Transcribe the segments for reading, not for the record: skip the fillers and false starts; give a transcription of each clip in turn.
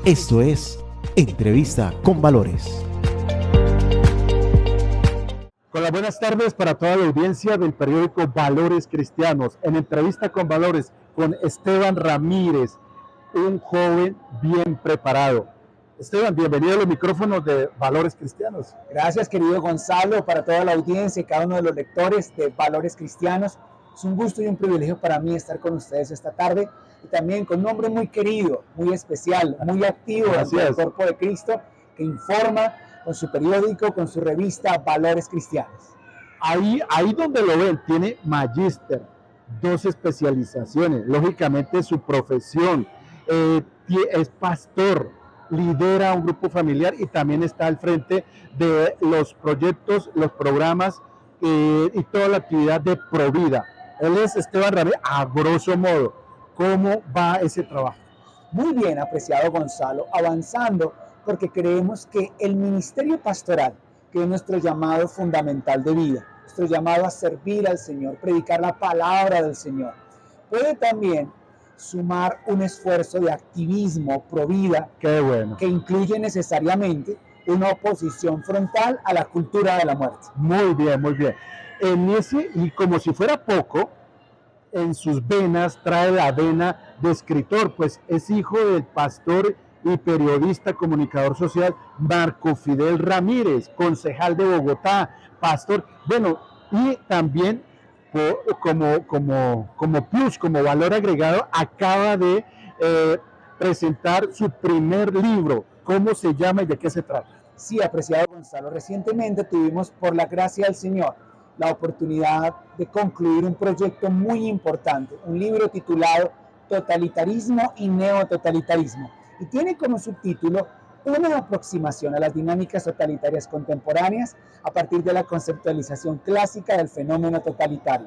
Esto es Entrevista con Valores. Hola, buenas tardes para toda la audiencia del periódico Valores Cristianos. En Entrevista con Valores con Esteban Ramírez, un joven bien preparado. Esteban, bienvenido a los micrófonos de Valores Cristianos. Gracias, querido Gonzalo, para toda la audiencia y cada uno de los lectores de Valores Cristianos. Es un gusto y un privilegio para mí estar con ustedes esta tarde y también con un hombre muy querido, muy especial, muy activo dentro del cuerpo de Cristo, que informa con su periódico, con su revista Valores Cristianos. Ahí donde lo ven, tiene magíster, 2 especializaciones, lógicamente su profesión, es pastor, lidera un grupo familiar y también está al frente de los proyectos, los programas y toda la actividad de Provida. Él es Esteban Ramírez, a grosso modo. ¿Cómo va ese trabajo? Muy bien, apreciado Gonzalo, avanzando porque creemos que el ministerio pastoral, que es nuestro llamado fundamental de vida, nuestro llamado a servir al Señor, predicar la palabra del Señor, puede también sumar un esfuerzo de activismo pro vida. Qué bueno. Que incluye necesariamente una oposición frontal a la cultura de la muerte. Muy bien, muy bien. En ese, y como si fuera poco, en sus venas trae la vena de escritor, pues es hijo del pastor y periodista comunicador social Marco Fidel Ramírez, concejal de Bogotá, pastor, bueno, y también como plus, como valor agregado, acaba de presentar su primer libro. ¿Cómo se llama y de qué se trata? Sí, apreciado Gonzalo, recientemente tuvimos, por la gracia del Señor, la oportunidad de concluir un proyecto muy importante, un libro titulado Totalitarismo y Neototalitarismo, y tiene como subtítulo una aproximación a las dinámicas totalitarias contemporáneas a partir de la conceptualización clásica del fenómeno totalitario.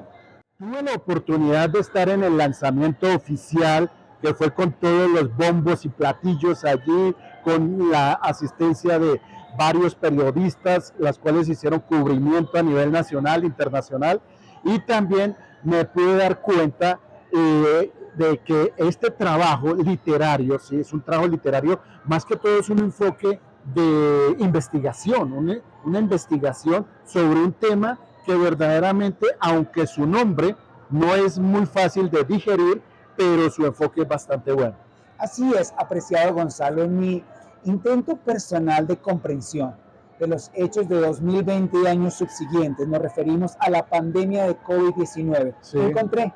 Tuve la oportunidad de estar en el lanzamiento oficial, que fue con todos los bombos y platillos allí, con la asistencia de varios periodistas, las cuales hicieron cubrimiento a nivel nacional, internacional, y también me pude dar cuenta de que este trabajo literario, sí, es un trabajo literario, más que todo es un enfoque de investigación, una investigación sobre un tema que verdaderamente, aunque su nombre no es muy fácil de digerir, pero su enfoque es bastante bueno. Así es, apreciado Gonzalo, en mi intento personal de comprensión de los hechos de 2020 y años subsiguientes, nos referimos a la pandemia de COVID-19. Sí. Encontré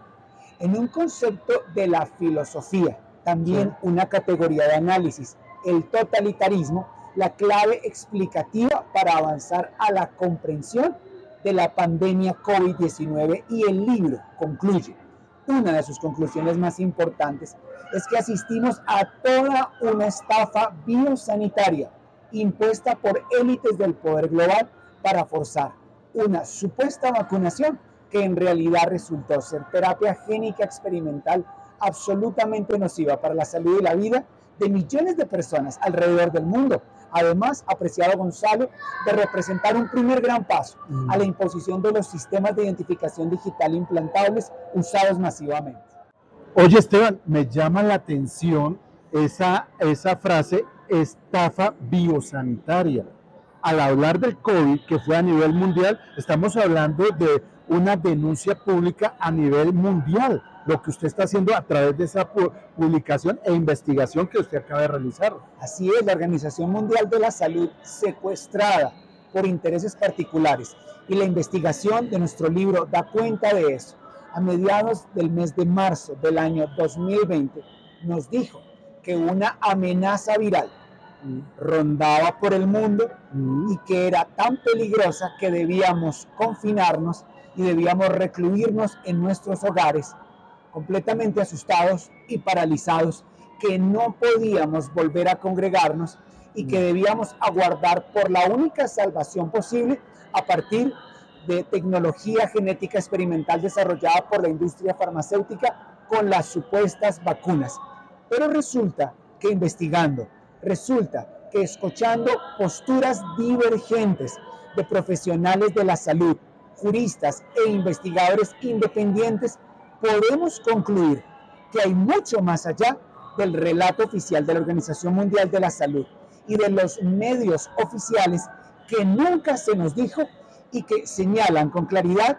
en un concepto de la filosofía, también sí, una categoría de análisis, el totalitarismo, la clave explicativa para avanzar a la comprensión de la pandemia COVID-19, y el libro concluye. Una de sus conclusiones más importantes es que asistimos a toda una estafa biosanitaria impuesta por élites del poder global para forzar una supuesta vacunación que en realidad resultó ser terapia génica experimental absolutamente nociva para la salud y la vida de millones de personas alrededor del mundo. Además, apreciado Gonzalo, de representar un primer gran paso a la imposición de los sistemas de identificación digital implantables usados masivamente. Oye, Esteban, me llama la atención esa frase, estafa biosanitaria. Al hablar del COVID, que fue a nivel mundial, estamos hablando de una denuncia pública a nivel mundial, lo que usted está haciendo a través de esa publicación e investigación que usted acaba de realizar. Así es, la Organización Mundial de la Salud secuestrada por intereses particulares, y la investigación de nuestro libro da cuenta de eso. A mediados del mes de marzo del año 2020 nos dijo que una amenaza viral rondaba por el mundo y que era tan peligrosa que debíamos confinarnos y debíamos recluirnos en nuestros hogares, completamente asustados y paralizados, que no podíamos volver a congregarnos y que debíamos aguardar por la única salvación posible a partir de tecnología genética experimental desarrollada por la industria farmacéutica con las supuestas vacunas. Pero resulta que investigando, resulta que escuchando posturas divergentes de profesionales de la salud, juristas e investigadores independientes, podemos concluir que hay mucho más allá del relato oficial de la Organización Mundial de la Salud y de los medios oficiales que nunca se nos dijo y que señalan con claridad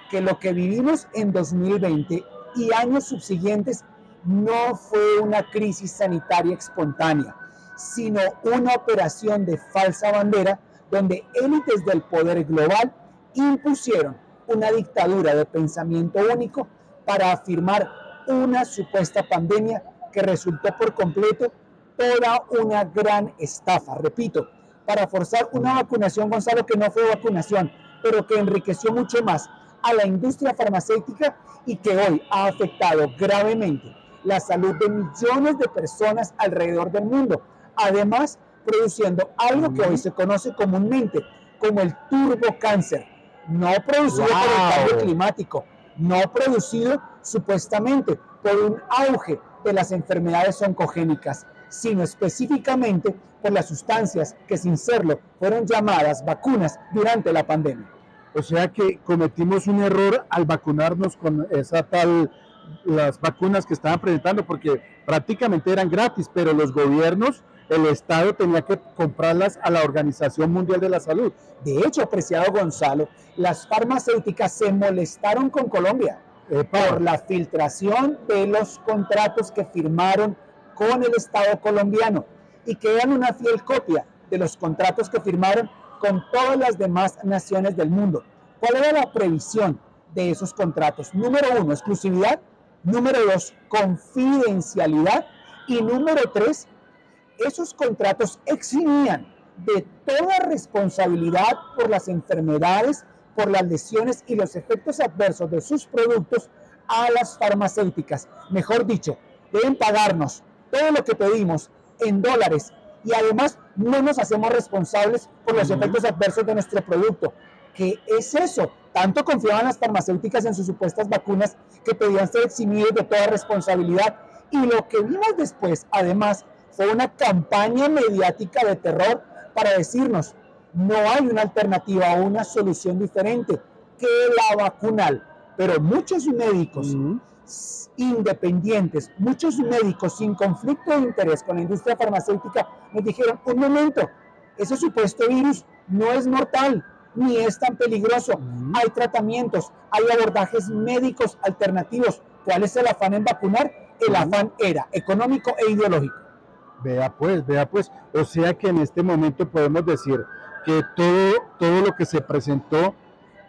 que lo que vivimos en 2020 y años subsiguientes no fue una crisis sanitaria espontánea, sino una operación de falsa bandera donde élites del poder global impusieron una dictadura de pensamiento único para afirmar una supuesta pandemia que resultó por completo toda una gran estafa. Repito, para forzar una vacunación, Gonzalo, que no fue vacunación, pero que enriqueció mucho más a la industria farmacéutica y que hoy ha afectado gravemente la salud de millones de personas alrededor del mundo. Además, produciendo algo que hoy se conoce comúnmente como el turbocáncer, no producido por el cambio climático, no producido supuestamente por un auge de las enfermedades oncogénicas, sino específicamente por las sustancias que sin serlo fueron llamadas vacunas durante la pandemia. O sea que cometimos un error al vacunarnos con las vacunas que estaban presentando, porque prácticamente eran gratis, pero los gobiernos, el Estado tenía que comprarlas a la Organización Mundial de la Salud. De hecho, apreciado Gonzalo, las farmacéuticas se molestaron con Colombia por la filtración de los contratos que firmaron con el Estado colombiano y que eran una fiel copia de los contratos que firmaron con todas las demás naciones del mundo. ¿Cuál era la previsión de esos contratos? Número 1, exclusividad. Número 2, confidencialidad. Y número 3, esos contratos eximían de toda responsabilidad por las enfermedades, por las lesiones y los efectos adversos de sus productos a las farmacéuticas. Mejor dicho, deben pagarnos todo lo que pedimos en dólares y además no nos hacemos responsables por los efectos adversos de nuestro producto. ¿Qué es eso? Tanto confiaban las farmacéuticas en sus supuestas vacunas que pedían ser eximidos de toda responsabilidad. Y lo que vimos después, además, fue una campaña mediática de terror para decirnos: no hay una alternativa o una solución diferente que la vacunal. Pero muchos médicos independientes, muchos médicos sin conflicto de interés con la industria farmacéutica nos dijeron: un momento, ese supuesto virus no es mortal, ni es tan peligroso. Hay tratamientos, hay abordajes médicos alternativos. ¿Cuál es el afán en vacunar? El afán era económico e ideológico. Vea pues, o sea que en este momento podemos decir que todo lo que se presentó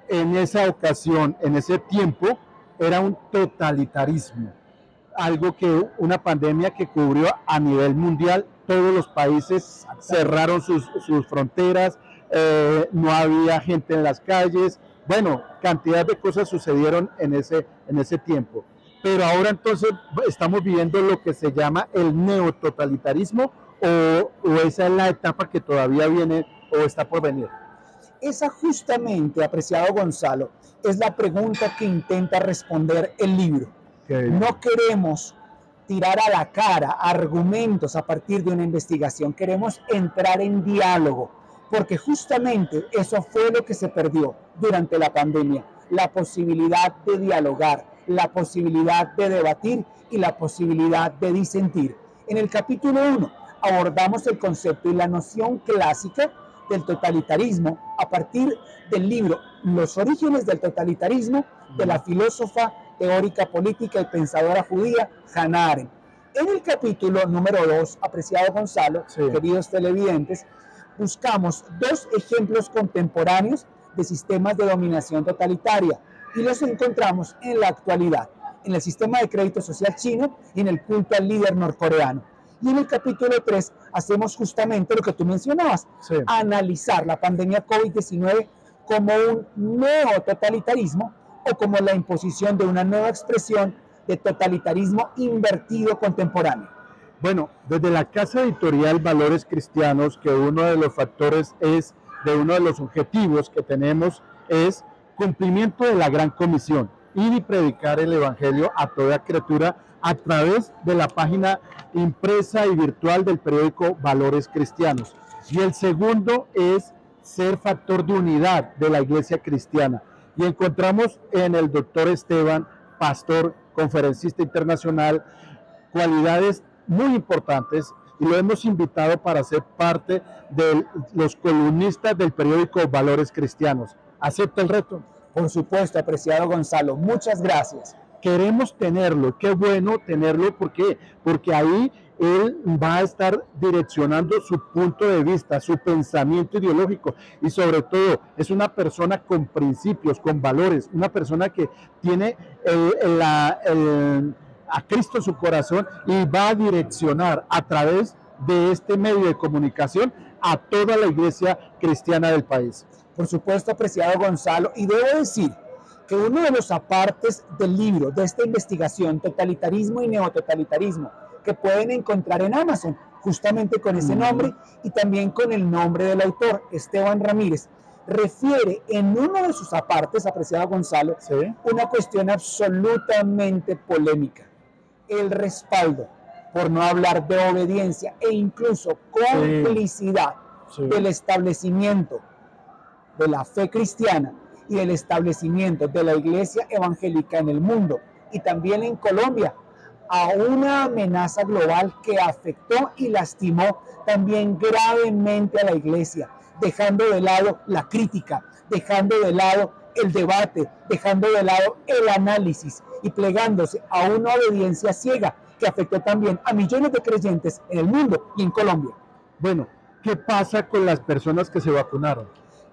en esa ocasión, en ese tiempo, era un totalitarismo, una pandemia que cubrió a nivel mundial. Todos los países cerraron sus fronteras, no había gente en las calles, bueno, cantidad de cosas sucedieron en ese tiempo. Pero ahora entonces estamos viviendo lo que se llama el neototalitarismo, o esa es la etapa que todavía viene o está por venir. Esa justamente, apreciado Gonzalo, es la pregunta que intenta responder el libro. No queremos tirar a la cara argumentos a partir de una investigación, queremos entrar en diálogo, porque justamente eso fue lo que se perdió durante la pandemia, la posibilidad de dialogar, la posibilidad de debatir y la posibilidad de disentir. En el capítulo 1 abordamos el concepto y la noción clásica del totalitarismo a partir del libro Los orígenes del totalitarismo de la filósofa, teórica política y pensadora judía Hannah Arendt. En el capítulo número 2, apreciado Gonzalo, queridos televidentes, buscamos dos ejemplos contemporáneos de sistemas de dominación totalitaria y los encontramos en la actualidad, en el sistema de crédito social chino y en el culto al líder norcoreano. Y en el capítulo 3 hacemos justamente lo que tú mencionabas, analizar la pandemia COVID-19 como un neototalitarismo o como la imposición de una nueva expresión de totalitarismo invertido contemporáneo. Bueno, desde la casa editorial Valores Cristianos, que uno de los factores uno de los objetivos que tenemos es cumplimiento de la gran comisión, ir y predicar el evangelio a toda criatura a través de la página impresa y virtual del periódico Valores Cristianos. Y el segundo es ser factor de unidad de la iglesia cristiana. Y encontramos en el doctor Esteban, pastor, conferencista internacional, cualidades muy importantes y lo hemos invitado para ser parte de los columnistas del periódico Valores Cristianos. ¿Acepta el reto? Por supuesto, apreciado Gonzalo, muchas gracias. Queremos tenerlo, qué bueno tenerlo, ¿por qué? Porque ahí él va a estar direccionando su punto de vista, su pensamiento ideológico y sobre todo es una persona con principios, con valores, una persona que tiene a Cristo en su corazón y va a direccionar a través de este medio de comunicación a toda la iglesia cristiana del país. Por supuesto, apreciado Gonzalo, y debo decir que uno de los apartes del libro, de esta investigación, Totalitarismo y Neototalitarismo, que pueden encontrar en Amazon, justamente con ese nombre y también con el nombre del autor, Esteban Ramírez, refiere en uno de sus apartes, apreciado Gonzalo, ¿Sí? una cuestión absolutamente polémica: el respaldo, por no hablar de obediencia e incluso complicidad del establecimiento de la fe cristiana y del establecimiento de la iglesia evangélica en el mundo y también en Colombia a una amenaza global que afectó y lastimó también gravemente a la iglesia, dejando de lado la crítica, dejando de lado el debate, dejando de lado el análisis y plegándose a una obediencia ciega que afectó también a millones de creyentes en el mundo y en Colombia. Bueno, ¿qué pasa con las personas que se vacunaron?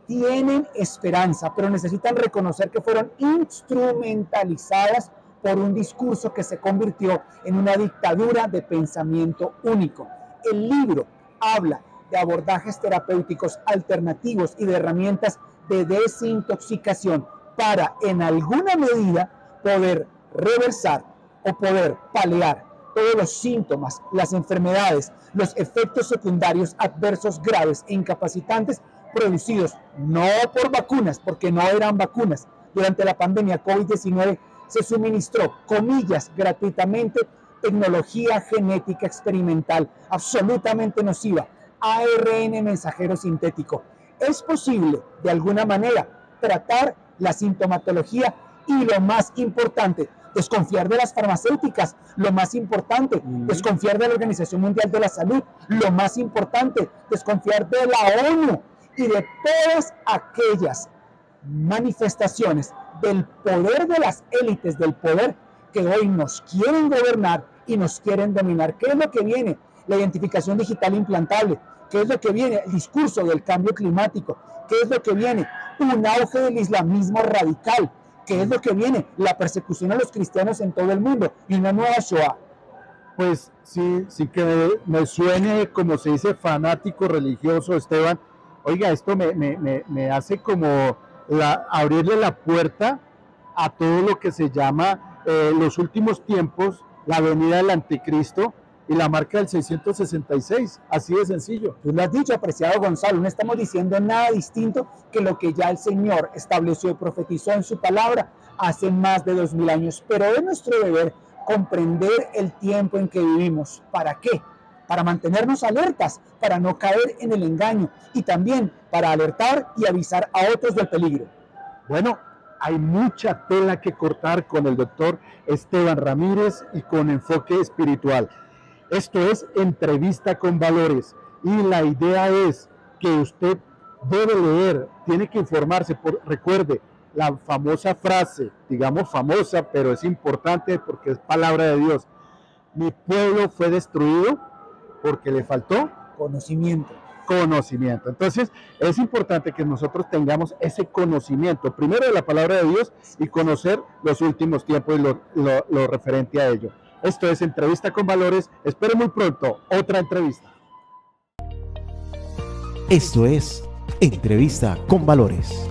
Tienen esperanza, pero necesitan reconocer que fueron instrumentalizadas por un discurso que se convirtió en una dictadura de pensamiento único. El libro habla de abordajes terapéuticos alternativos y de herramientas de desintoxicación para, en alguna medida, poder reversar o poder paliar todos los síntomas, las enfermedades, los efectos secundarios adversos graves e incapacitantes producidos no por vacunas, porque no eran vacunas. Durante la pandemia COVID-19 se suministró, comillas, gratuitamente, tecnología genética experimental absolutamente nociva, ARN mensajero sintético. Es posible, de alguna manera, tratar la sintomatología y, lo más importante, desconfiar de las farmacéuticas, lo más importante, desconfiar de la Organización Mundial de la Salud, lo más importante, desconfiar de la ONU y de todas aquellas manifestaciones del poder de las élites del poder que hoy nos quieren gobernar y nos quieren dominar. ¿Qué es lo que viene? La identificación digital implantable. ¿Qué es lo que viene? El discurso del cambio climático. ¿Qué es lo que viene? Un auge del islamismo radical. ¿Qué es lo que viene? La persecución a los cristianos en todo el mundo y una nueva Shoah. Pues sí que me suene, como se dice, fanático religioso, Esteban. Oiga, esto me hace como abrirle la puerta a todo lo que se llama los últimos tiempos, la venida del anticristo y la marca del 666, así de sencillo. Tú lo has dicho, apreciado Gonzalo, no estamos diciendo nada distinto que lo que ya el Señor estableció y profetizó en su palabra hace más de 2000 años, pero es nuestro deber comprender el tiempo en que vivimos. ¿Para qué? Para mantenernos alertas, para no caer en el engaño y también para alertar y avisar a otros del peligro. Bueno, hay mucha tela que cortar con el doctor Esteban Ramírez y con Enfoque Espiritual. Esto es Entrevista con Valores y la idea es que usted debe leer, tiene que informarse. Recuerde la famosa frase, digamos famosa, pero es importante porque es palabra de Dios. Mi pueblo fue destruido porque le faltó conocimiento. Entonces, es importante que nosotros tengamos ese conocimiento, primero de la palabra de Dios y conocer los últimos tiempos y lo referente a ello. Esto es Entrevista con Valores. Espero muy pronto otra entrevista. Esto es Entrevista con Valores.